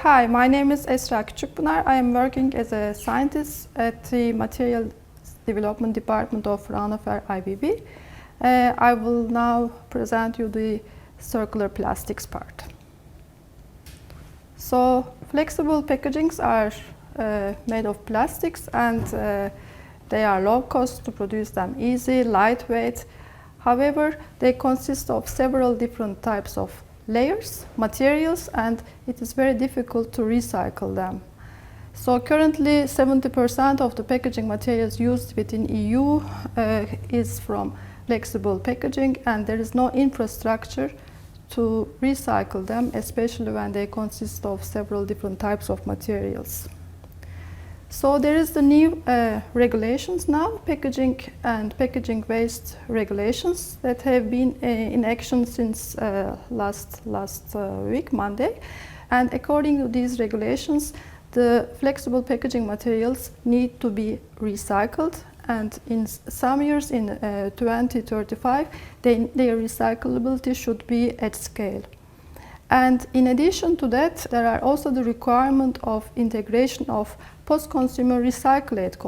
Hi, my name is Esra Kücükpinar. I am working as a scientist at the Material Development Department of Fraunhofer IBB. I will now present you the circular plastics part. So, flexible packagings are made of plastics, and they are low cost to produce them, easy, lightweight. However, they consist of several different types of layers, materials, and it is very difficult to recycle them. So currently 70% of the packaging materials used within EU is from flexible packaging, and there is no infrastructure to recycle them, especially when they consist of several different types of materials. So there is the new regulations now, packaging and packaging waste regulations, that have been in action since last week, Monday. And according to these regulations, the flexible packaging materials need to be recycled, and in some years, in 2035, their recyclability should be at scale. And in addition to that, there are also the requirement of integration of post-consumer recyclate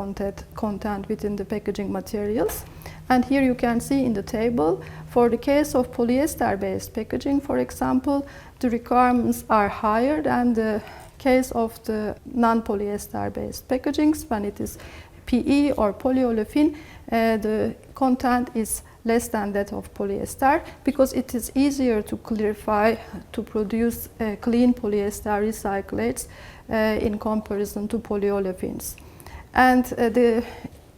content within the packaging materials. And here you can see in the table, for the case of polyester-based packaging, for example, the requirements are higher than the case of the non-polyester-based packagings. When it is PE or polyolefin, the content is less than that of polyester, because it is easier to clarify, to produce clean polyester recyclates in comparison to polyolefins. And the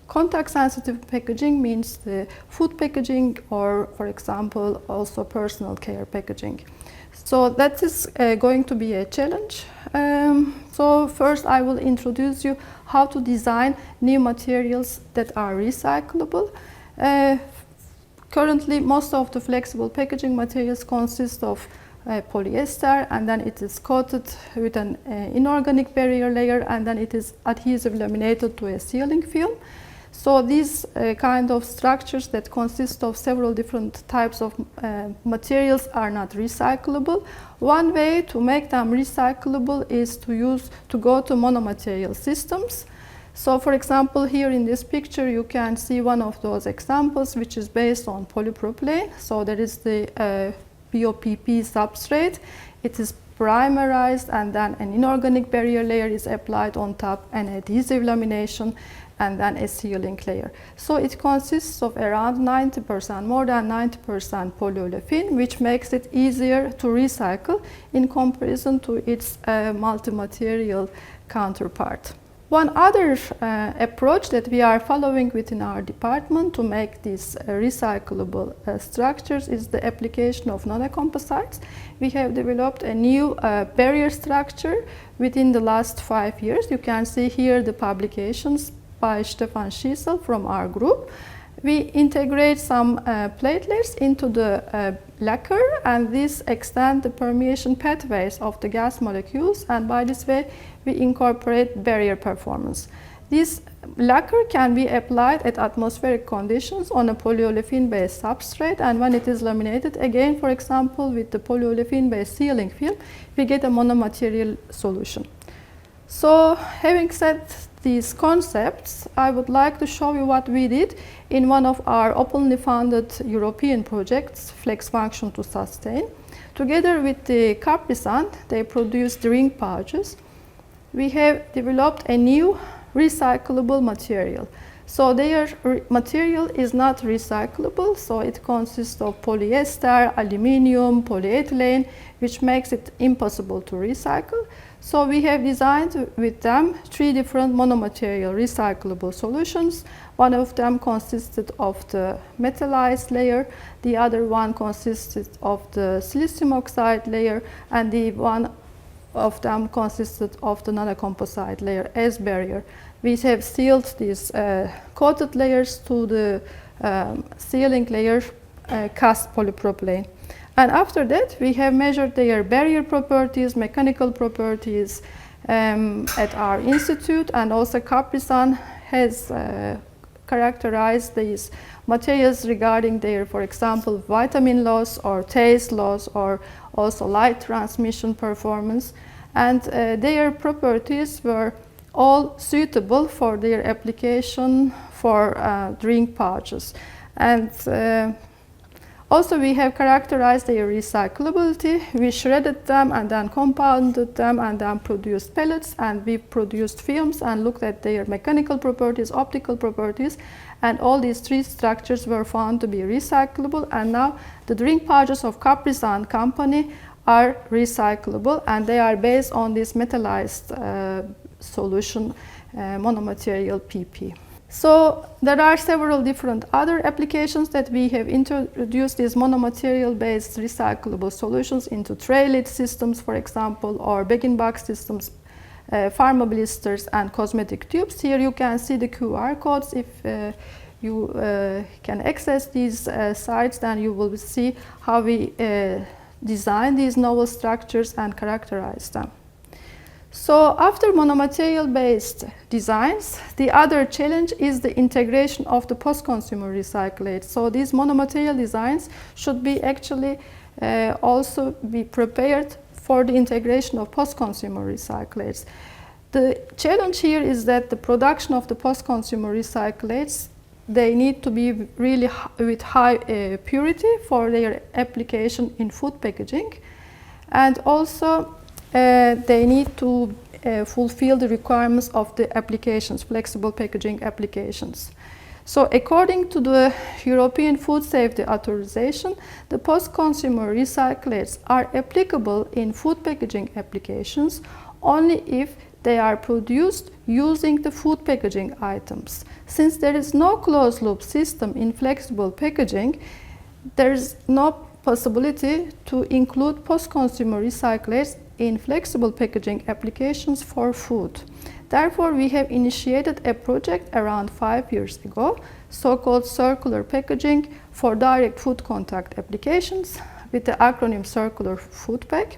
contact sensitive packaging means the food packaging, or for example also personal care packaging. So that is going to be a challenge. So first I will introduce you how to design new materials that are recyclable. Currently, most of the flexible packaging materials consist of polyester, and then it is coated with an inorganic barrier layer, and then it is adhesive laminated to a sealing film. So these kind of structures that consist of several different types of materials are not recyclable. One way to make them recyclable is to go to monomaterial systems. So for example, here in this picture you can see one of those examples, which is based on polypropylene. So there is the BOPP substrate. It is primerized, and then an inorganic barrier layer is applied on top, and adhesive lamination, and then a sealing layer. So it consists of around 90%, more than 90% polyolefin, which makes it easier to recycle in comparison to its multi-material counterpart. One other approach that we are following within our department to make these recyclable structures is the application of nanocomposites. We have developed a new barrier structure within the last 5 years. You can see here the publications by Stefan Schiessel from our group. We integrate some platelets into the lacquer, and this extends the permeation pathways of the gas molecules, and by this way we incorporate barrier performance. This lacquer can be applied at atmospheric conditions on a polyolefin-based substrate, and when it is laminated, again, for example, with the polyolefin-based sealing film, we get a monomaterial solution. So, having said these concepts, I would like to show you what we did in one of our openly funded European projects, Flex Function to Sustain. Together with the Capri-Sun, they produce drink pouches. We have developed a new recyclable material. So their material is not recyclable, so it consists of polyester, aluminium, polyethylene, which makes it impossible to recycle. So we have designed with them 3 different monomaterial recyclable solutions. One of them consisted of the metallized layer, the other one consisted of the silicium oxide layer, and the one of them consisted of the nanocomposite layer as barrier. We have sealed these coated layers to the sealing layer cast polypropylene. And after that, we have measured their barrier properties, mechanical properties at our institute, and also Capri-Sun has characterized these materials regarding their, for example, vitamin loss or taste loss, or also light transmission performance. and their properties were all suitable for their application for drink pouches. And also we have characterized their recyclability. We shredded them and then compounded them and then produced pellets, and we produced films and looked at their mechanical properties, optical properties, and all these three structures were found to be recyclable. And now the drink pouches of Capri-Sun company are recyclable, and they are based on this metallized solution, monomaterial PP. So there are several different other applications that we have introduced these monomaterial based recyclable solutions into tray lid systems, for example, or bag-in-box systems, pharma blisters and cosmetic tubes. Here you can see the QR codes. If you can access these sites, then you will see how we design these novel structures and characterize them. So after monomaterial based designs, the other challenge is the integration of the post-consumer recyclates. So these monomaterial designs should be actually also be prepared for the integration of post-consumer recyclates. The challenge here is that the production of the post-consumer recyclates, they need to be really with high purity for their application in food packaging, and also they need to fulfill the requirements of the applications, flexible packaging applications. So according to the European Food Safety Authorization, the post-consumer recyclates are applicable in food packaging applications only if they are produced using the food packaging items. Since there is no closed-loop system in flexible packaging, there is no possibility to include post-consumer recyclates in flexible packaging applications for food. Therefore, we have initiated a project around 5 years ago, so-called circular packaging for direct food contact applications, with the acronym Circular Food Pack.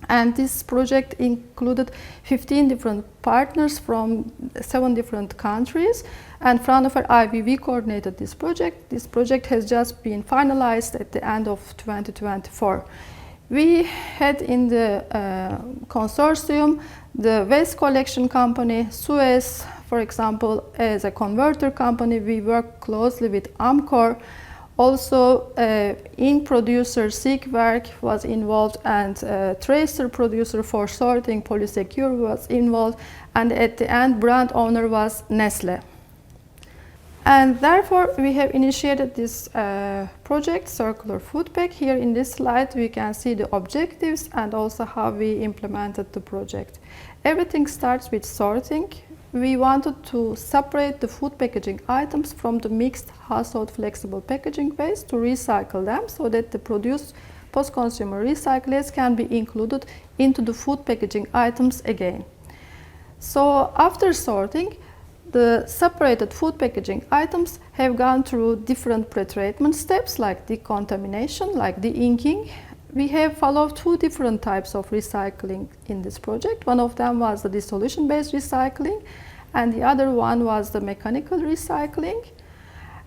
And this project included 15 different partners from 7 different countries, and Fraunhofer IBV coordinated this project. This project has just been finalized at the end of 2024. We had in the consortium the waste collection company, Suez, for example, as a converter company. We work closely with Amcor. Also, ink producer Sigwerk was involved, and tracer producer for sorting Polysecure was involved, and at the end brand owner was Nestle. And therefore, we have initiated this project, Circular Food Pack. Here in this slide, we can see the objectives and also how we implemented the project. Everything starts with sorting. We wanted to separate the food packaging items from the mixed household flexible packaging waste to recycle them so that the produced post-consumer recyclates can be included into the food packaging items again. So after sorting, the separated food packaging items have gone through different pretreatment steps like decontamination, like de-inking. We have followed 2 different types of recycling in this project. One of them was the dissolution-based recycling, and the other one was the mechanical recycling.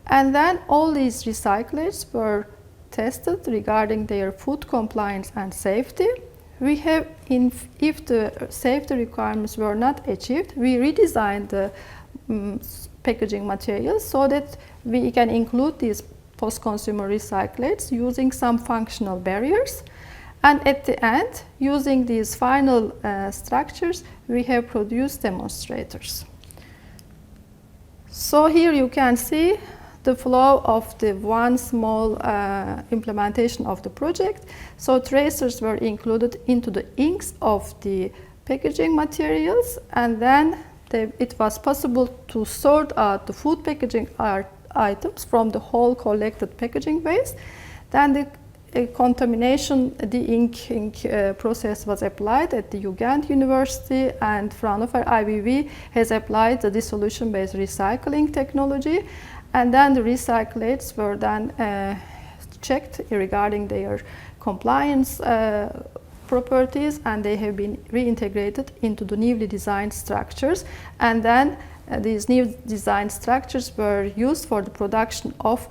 And then all these recyclates were tested regarding their food compliance and safety. We have, if the safety requirements were not achieved, we redesigned the packaging materials so that we can include these post-consumer recyclates using some functional barriers. And at the end, using these final structures, we have produced demonstrators. So here you can see the flow of the one small implementation of the project. So tracers were included into the inks of the packaging materials, and then it was possible to sort out the food packaging items from the whole collected packaging waste. Then the contamination de-inking process was applied at the Uganda University, and Fraunhofer IBV has applied the dissolution-based recycling technology. And then the recyclates were then checked regarding their compliance properties, and they have been reintegrated into the newly designed structures. And then these new design structures were used for the production of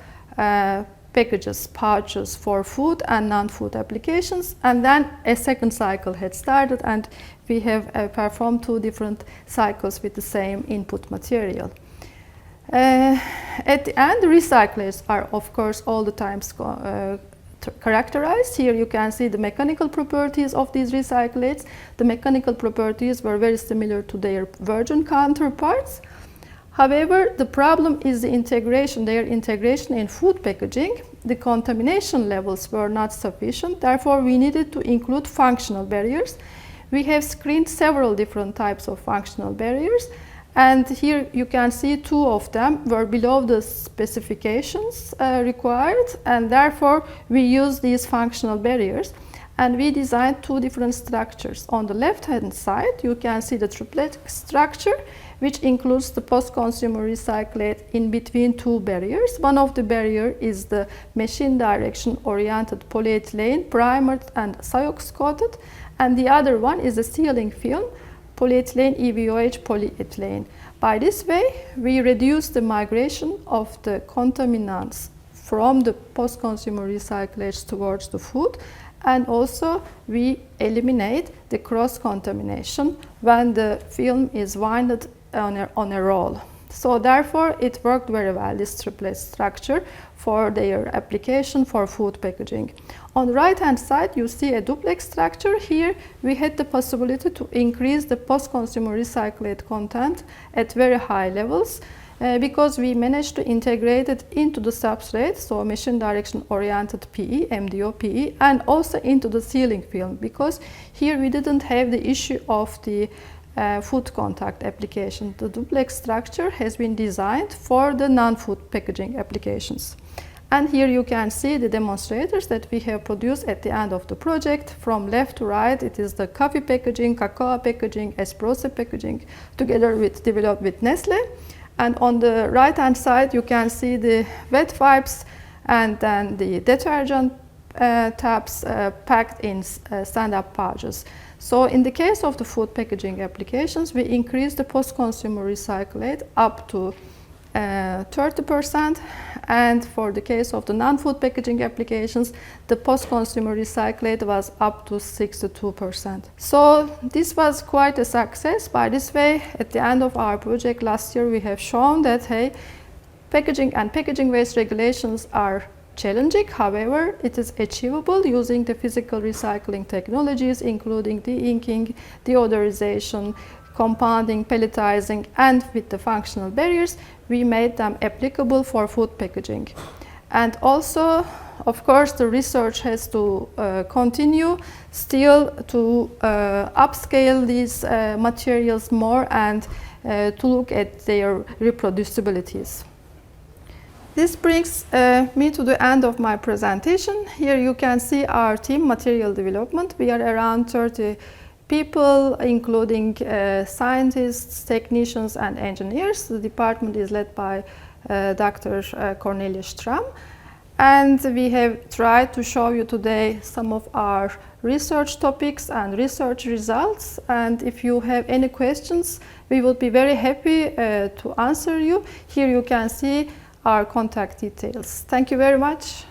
packages, pouches for food and non-food applications, and then a second cycle had started, and we have performed 2 different cycles with the same input material. At the end, the recyclates are of course all the times characterized. Here you can see the mechanical properties of these recyclates. The mechanical properties were very similar to their virgin counterparts. However, the problem is their integration in food packaging. The contamination levels were not sufficient, therefore we needed to include functional barriers. We have screened several different types of functional barriers, and here you can see 2 of them were below the specifications required, and therefore we use these functional barriers. And we designed 2 different structures. On the left-hand side, you can see the triplet structure, which includes the post-consumer recyclate in between 2 barriers. One of the barrier is the machine direction oriented polyethylene, primered and Ciox coated, and the other one is the sealing film, polyethylene EVOH polyethylene. By this way, we reduce the migration of the contaminants from the post-consumer recyclates towards the food, and also we eliminate the cross-contamination when the film is winded on a roll. So therefore it worked very well, this triplet structure, for their application for food packaging. On the right hand side you see a duplex structure. Here we had the possibility to increase the post-consumer recyclate content at very high levels, because we managed to integrate it into the substrate, so machine direction oriented PE, MDO PE, and also into the sealing film, because here we didn't have the issue of the food contact application. The duplex structure has been designed for the non-food packaging applications. And here you can see the demonstrators that we have produced at the end of the project. From left to right, it is the coffee packaging, cocoa packaging, espresso packaging, together with developed with Nestle. And on the right hand side you can see the wet wipes and then the detergent tabs packed in stand-up pouches. So in the case of the food packaging applications, we increased the post-consumer recyclate up to 30%, and for the case of the non-food packaging applications, the post-consumer recyclate was up to 62%. So this was quite a success. By this way, at the end of our project last year, we have shown that packaging and packaging waste regulations are challenging. However, it is achievable using the physical recycling technologies, including de-inking, deodorization, compounding, pelletizing, and with the functional barriers, we made them applicable for food packaging. And also, of course, the research has to continue still to upscale these materials more and to look at their reproducibilities. This brings me to the end of my presentation. Here you can see our team, material development. We are around 30 people, including scientists, technicians, and engineers. The department is led by Dr. Cornelia Stram. And we have tried to show you today some of our research topics and research results. And if you have any questions, we will be very happy to answer you. Here you can see our contact details. Thank you very much.